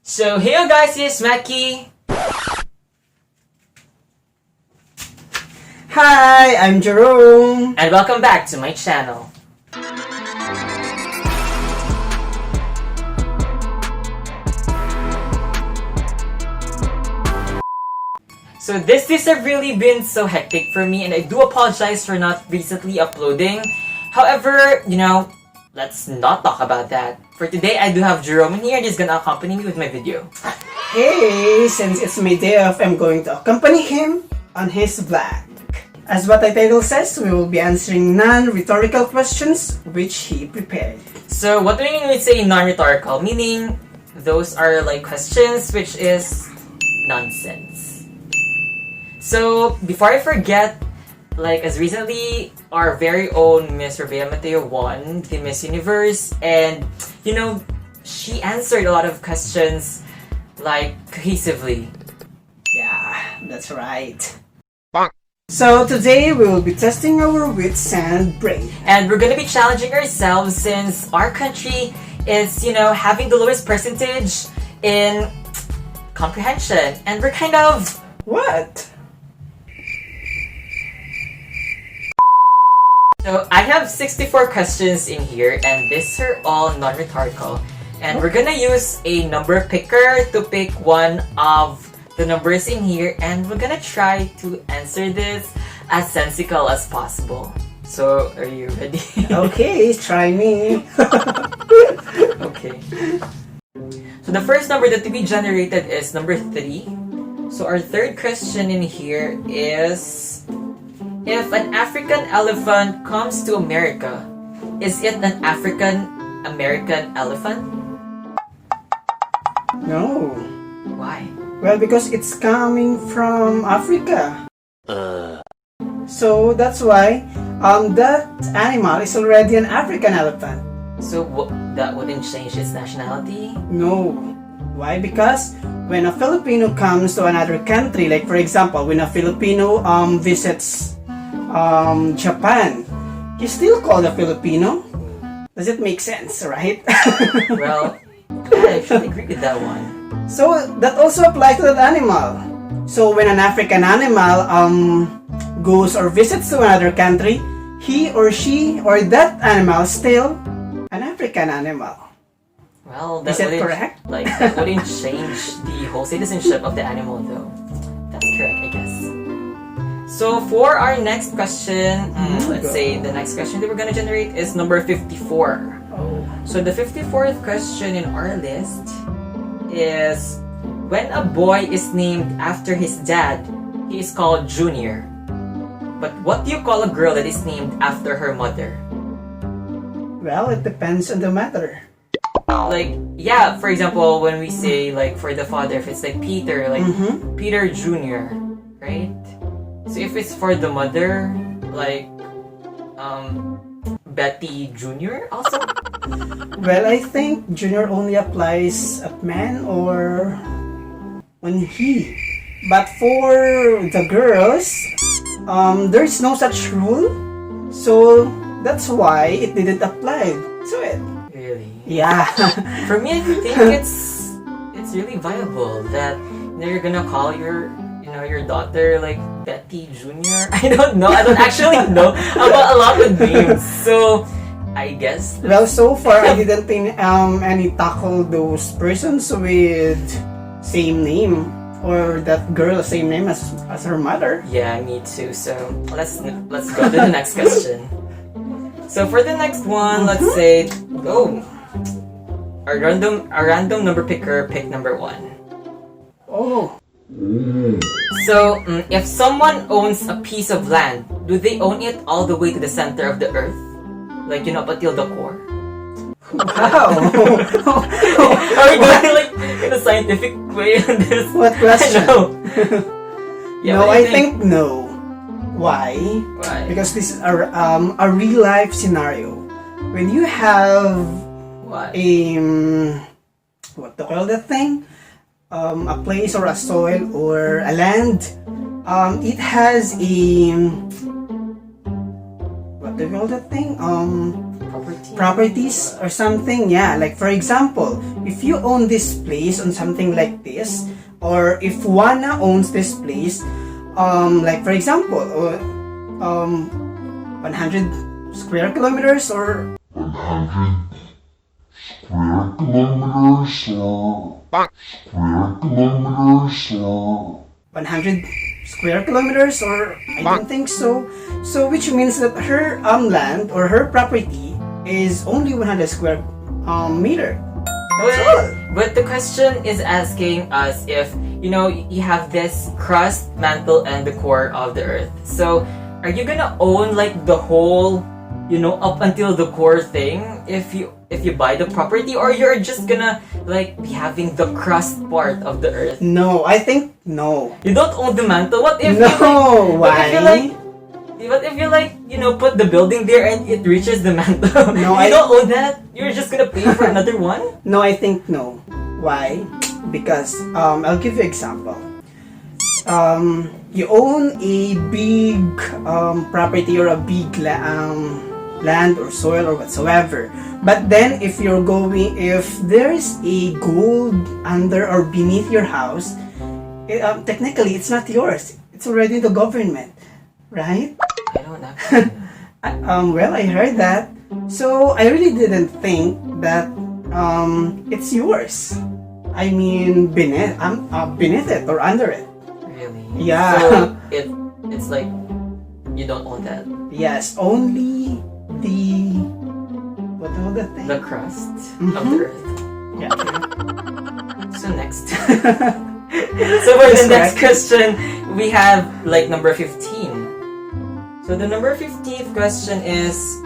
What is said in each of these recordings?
So hey guys, it's Mackie. Hi, I'm Jerome. And welcome back to my channel. So this days have really been so hectic for me, and I do apologize for not recently uploading. However, let's not talk about that. For today, I do have Jerome in here and he's gonna accompany me with my video. Hey, since it's my day off, I'm going to accompany him on his vlog. As what the title says, we will be answering non-rhetorical questions which he prepared. So what do we mean when we say non-rhetorical? Meaning, those are like questions which is nonsense. So before I forget, as recently, our very own Miss Medyo won the Miss Universe, and she answered a lot of questions cohesively. Yeah, that's right. So today we will be testing our wits and brain. And we're gonna be challenging ourselves since our country is, having the lowest percentage in comprehension, and we're kind of... What? So I have 64 questions in here, and these are all non-rhetorical. And we're gonna use a number picker to pick one of the numbers in here, and we're gonna try to answer this as sensical as possible. So, are you ready? Okay, try me. Okay. So the first number that we generated is number 3. So our third question in here is... If an African elephant comes to America, is it an African-American elephant? No. Why? Well, because it's coming from Africa. So that's why that animal is already an African elephant. So that wouldn't change its nationality? No. Why? Because when a Filipino comes to another country, like for example, when a Filipino visits Japan, he's still called a Filipino. Does it make sense, right? Well, I actually agree with that one. So that also applies to that animal. So when an African animal goes or visits to another country, he or she or that animal is still an African animal. Well, that is that wouldn't, correct? That wouldn't change the whole citizenship of the animal, though. That's correct, I guess. So for our next question, let's say the next question that we're gonna generate is number 54. Oh. So the 54th question in our list is, when a boy is named after his dad, he is called Junior. But what do you call a girl that is named after her mother? Well, it depends on the matter. For example, when we say for the father, if it's Peter, Peter Junior, right? So if it's for the mother, Betty Junior also? Well, I think junior only applies at man or on he. But for the girls, there's no such rule. So that's why it didn't apply to it. Really? Yeah. For me, I think it's really viable that you're gonna call your daughter Betty Junior. I don't know. I don't actually know about a lot of names. So I guess. Well, so far I didn't think any tackle those persons with same name or that girl same name as her mother. Yeah, me too. So let's go to the next question. So for the next one, let's say a random number picker pick number 1. Oh. So if someone owns a piece of land, do they own it all the way to the center of the earth? Up until the core? Wow. Are we going in a scientific way on this? What question? Yeah, no, I think no. Why? Why? Because this is a real life scenario. When you have What? What to call that thing? A place or a soil or a land. It has a what do you call that thing? properties or something. Yeah, like for example, if you own this place on something like this, or if Juana owns this place, like for example, 100 square kilometers or 100 square kilometers, or I don't think so. So which means that her land or her property is only 100 square meter. That's all. But the question is asking us if, you have this crust, mantle, and the core of the earth. So are you gonna own like the whole, up until the core thing if you buy the property, or you're just gonna like be having the crust part of the earth? No, I think no. You don't own the mantle. What if No, what if you put the building there and it reaches the mantle? No, you don't own that. You're just gonna pay for another one. No, I think no. Why? Because I'll give you an example. You own a big property or a big land or soil or whatsoever. But then if there's a gold under or beneath your house, technically it's not yours. It's already the government, right? I don't know. Well, I heard that. So I really didn't think that it's yours. I mean, beneath it or under it. Really? Yeah. So it's like you don't own that. Yes, only what was that thing? The crust of the earth. Yeah. So next. So for the next question, we have like number 15. So the number 15th question is,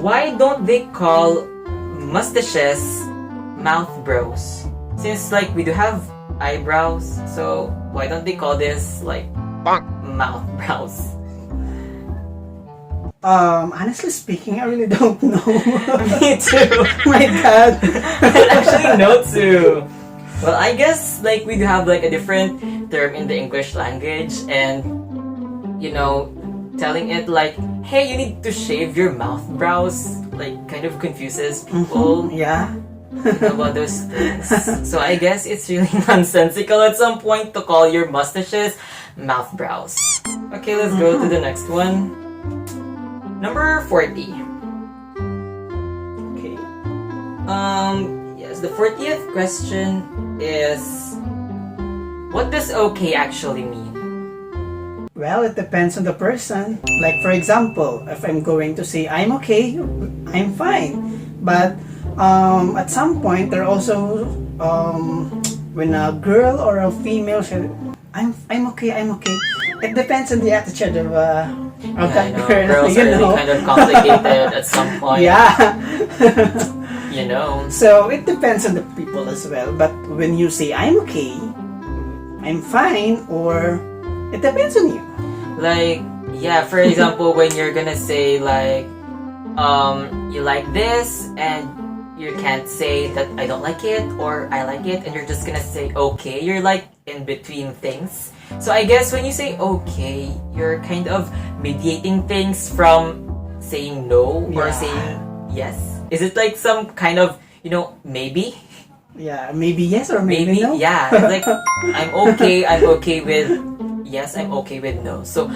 why don't they call mustaches mouth brows? Since like we do have eyebrows, so why don't they call this like mouth brows? Honestly speaking, I really don't know. Me too. My God. I actually know too. Well, I guess like we do have like a different term in the English language, and telling it like, hey, you need to shave your mouth brows, like kind of confuses people. Yeah. About those things. So I guess it's really nonsensical at some point to call your mustaches mouth brows. Okay, let's go to the next one. Number 40. Okay. Yes, the 40th question is, what does okay actually mean? Well, it depends on the person. Like for example, if I'm going to say I'm okay, I'm fine. But at some point, there also when a girl or a female said, I'm okay. It depends on the attitude of that girl. Girls are really kind of complicated at some point. Yeah. So So it depends on the people as well. But when you say I'm okay, I'm fine, or it depends on you. like, yeah, for example, when you're gonna say like, you like this, and you can't say that I don't like it or I like it, and you're just gonna say okay. You're like in between things. So I guess when you say okay, you're kind of mediating things from saying no or Yeah. saying yes. Is it like some kind of, maybe? Yeah, maybe yes or maybe no. Yeah. Like, I'm okay with yes, I'm okay with no. So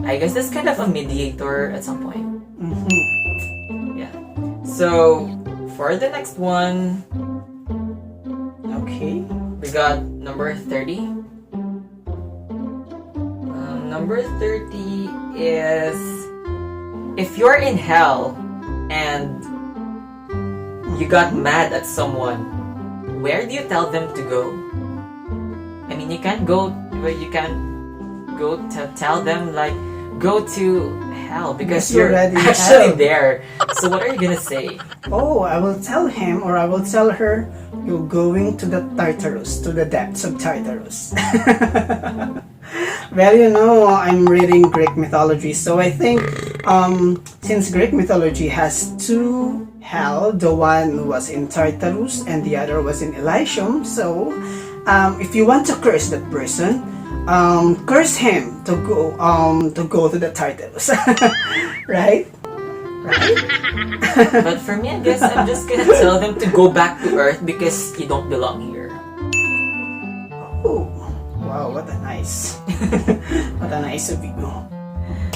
I guess that's kind of a mediator at some point. Yeah. So for the next one, Okay. we got number 30. Number 30 is, if you're in hell and you got mad at someone, where do you tell them to go? I mean, you can't go to tell them like, go to hell, because Yes, you're you're already in actually hell. there. So what are you gonna say? Oh, I will tell him or I will tell her, you're going to the Tartarus, to the depths of Tartarus. Well, I'm reading Greek mythology, so I think since Greek mythology has two hell, the one was in Tartarus and the other was in Elysium, so if you want to curse that person, curse him to go to the Tartarus. Right? right? But for me, I guess I'm just gonna tell them to go back to Earth because you don't belong here. Oh, wow, what a nice, what a nice of you.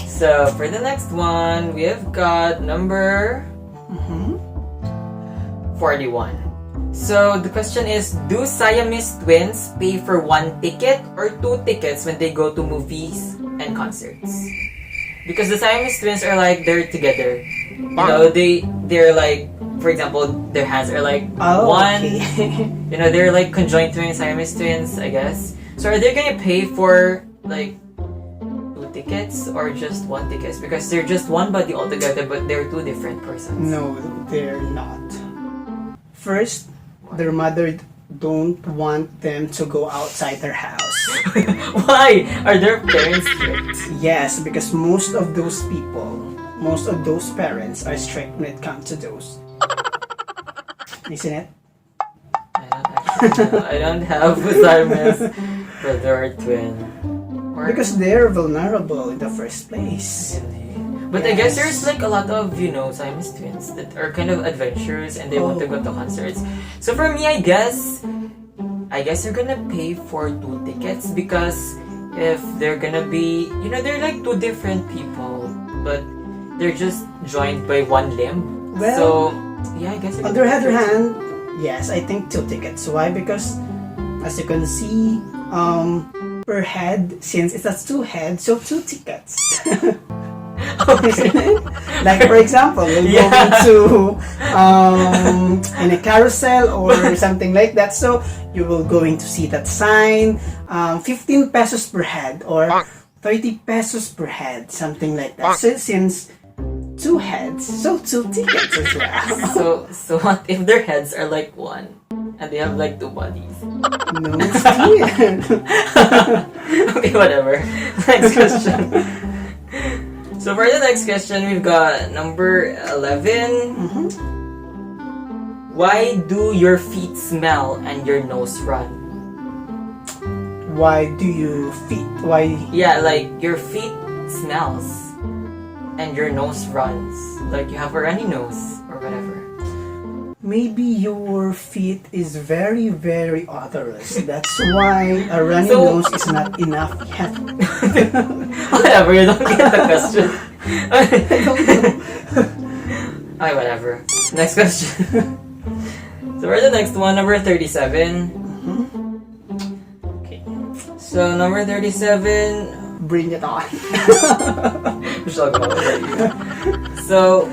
So for the next one, we have got number 41. So the question is, do Siamese twins pay for one ticket or two tickets when they go to movies and concerts? Because the Siamese twins are like, they're together. You know, they're like, for example, their hands are like one. Okay. You know, they're like conjoined twins, Siamese twins, I guess. So are they gonna pay for like two tickets or just one ticket? Because they're just one body altogether, but they're two different persons. No, they're not. First, their mother don't want them to go outside their house. Why? Are their parents strict? Yes, because most of those parents are strict when it comes to those. Isn't it? I don't actually know. I don't have a Siamese brother or twin. Or Because they're vulnerable in the first place. really. But I guess there's like a lot of, you know, Siamese twins that are kind of adventurous and they want to go to concerts. So for me, I guess you're gonna pay for two tickets because if they're gonna be, you know, they're like two different people, but they're just joined by one limb. Well, So yeah, I guess. on the other hand, yes, I think two tickets. Why? Because as you can see, per head, since it's a two head, so two tickets. Like for example, you'll go into in a carousel or something like that, so you will going to see that sign, 15 pesos per head or 30 pesos per head, something like that. So since two heads, so two tickets as well. So what if their heads are like one and they have like two bodies? No, it's weird. Okay, whatever. Next question. So for the next question, we've got number 11. Why do your feet smell and your nose run? Why do you feet? Why? Yeah, like your feet smells and your nose runs. Like you have a runny nose or whatever. Maybe your feet is very, very odorous. That's why a runny So- nose is not enough yet. Whatever, you don't get the question. I don't know. Okay, whatever. Next question. So for the next one, number 37. Okay. So number 37. Bring it on. Michelle, go ahead. So,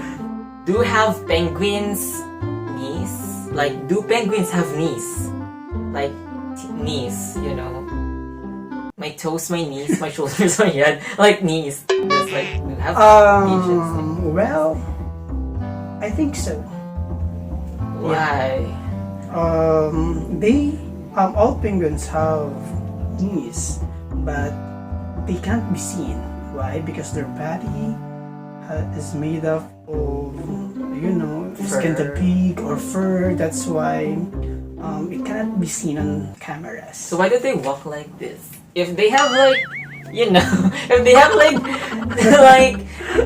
do have penguins knees? Like, do penguins have knees? Like, knees, you know? My toes, my knees, my shoulders, my head. Like, knees. Just like, do have knees. Well, I think so. Why? They all penguins have knees, but they can't be seen. Why? Because their body is made up of, you know, it's kind of big or fur. That's why it cannot be seen on cameras. So why do they walk like this? If they have like, you know, if they have like,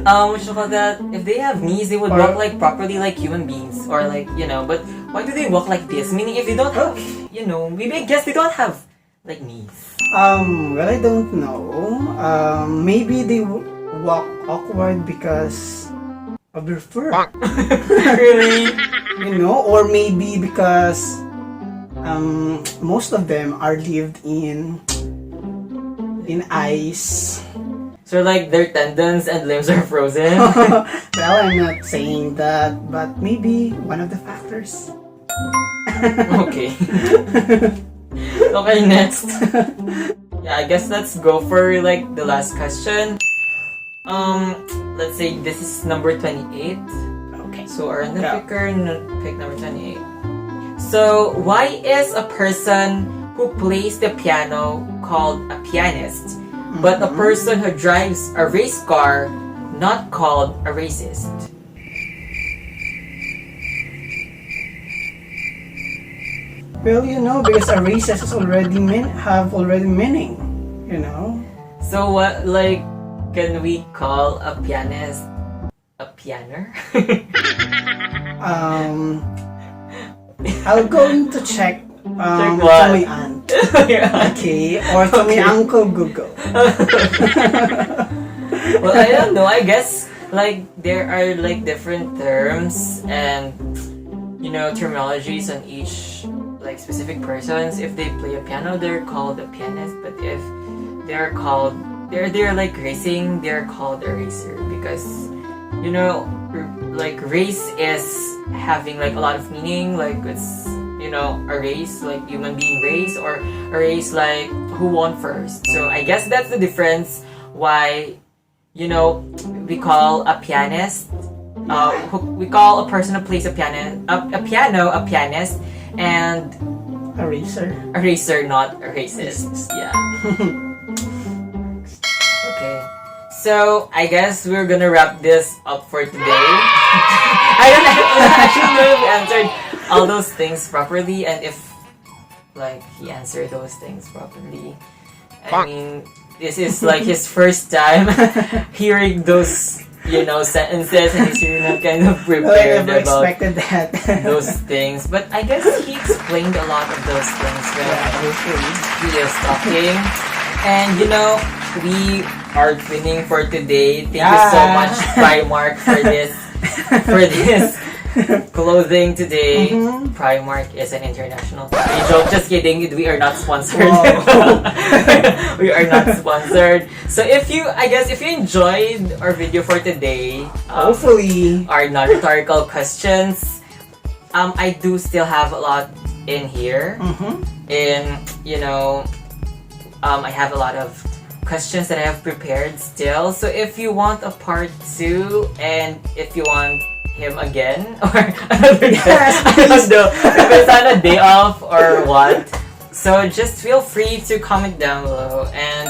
what you call that? If they have knees, they would walk like properly like human beings or like, you know, but why do they walk like this? Meaning if they don't have, you know, maybe I guess they don't have like knees. Well, I don't know. Maybe they walk awkward because of their fur. Really? You know, or maybe because most of them are lived in ice. So like their tendons and limbs are frozen. Well, I'm not saying that, but maybe one of the factors. Okay. Okay, next. Yeah, I guess let's go for like the last question. Let's say this is number 28. Okay. So our picker pick number 28. So why is a person who plays the piano called a pianist, but a person who drives a race car not called a racist? Well, you know, because a racist is have already meaning, you know. So what, like, can we call a pianist a piano? I'll going to check Check to what? my aunt. Okay, or to my uncle Google. Well, I don't know. I guess like there are like different terms and terminologies on each like specific persons. If they play a piano, they're called a pianist. But if they're like racing, they're called a racer because like race is having like a lot of meaning. Like it's a race like human being race or a race like who won first. So I guess that's the difference why we call a pianist we call a person who plays a piano a pianist and A racer. a racer, not a racist. Yeah. Okay. So I guess we're gonna wrap this up for today. I don't actually know if we answered all those things properly and if like he answered those things properly. I mean, this is like his first time hearing those sentences and he's really not kind of Well, I prepared never about expected that. those things. But I guess he explained a lot of those things when he is talking. And we are winning for today. Thank you so much, Primark, for this clothing today. Primark is an international joke. Just kidding. We are not sponsored. We are not sponsored. So if you enjoyed our video for today, Hopefully. our non-rhetorical questions, I do still have a lot in here. I have a lot of questions that I have prepared still. So if you want a part 2 and if you want him again or another guest, I don't know if it's on a day off or what. So just feel free to comment down below. And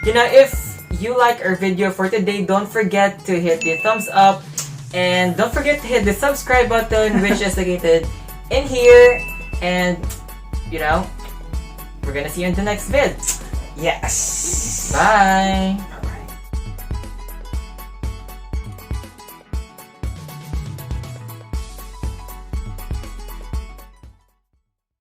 if you like our video for today, don't forget to hit the thumbs up and don't forget to hit the subscribe button, which is located in here. And we're gonna see you in the next vid. Yes. Bye.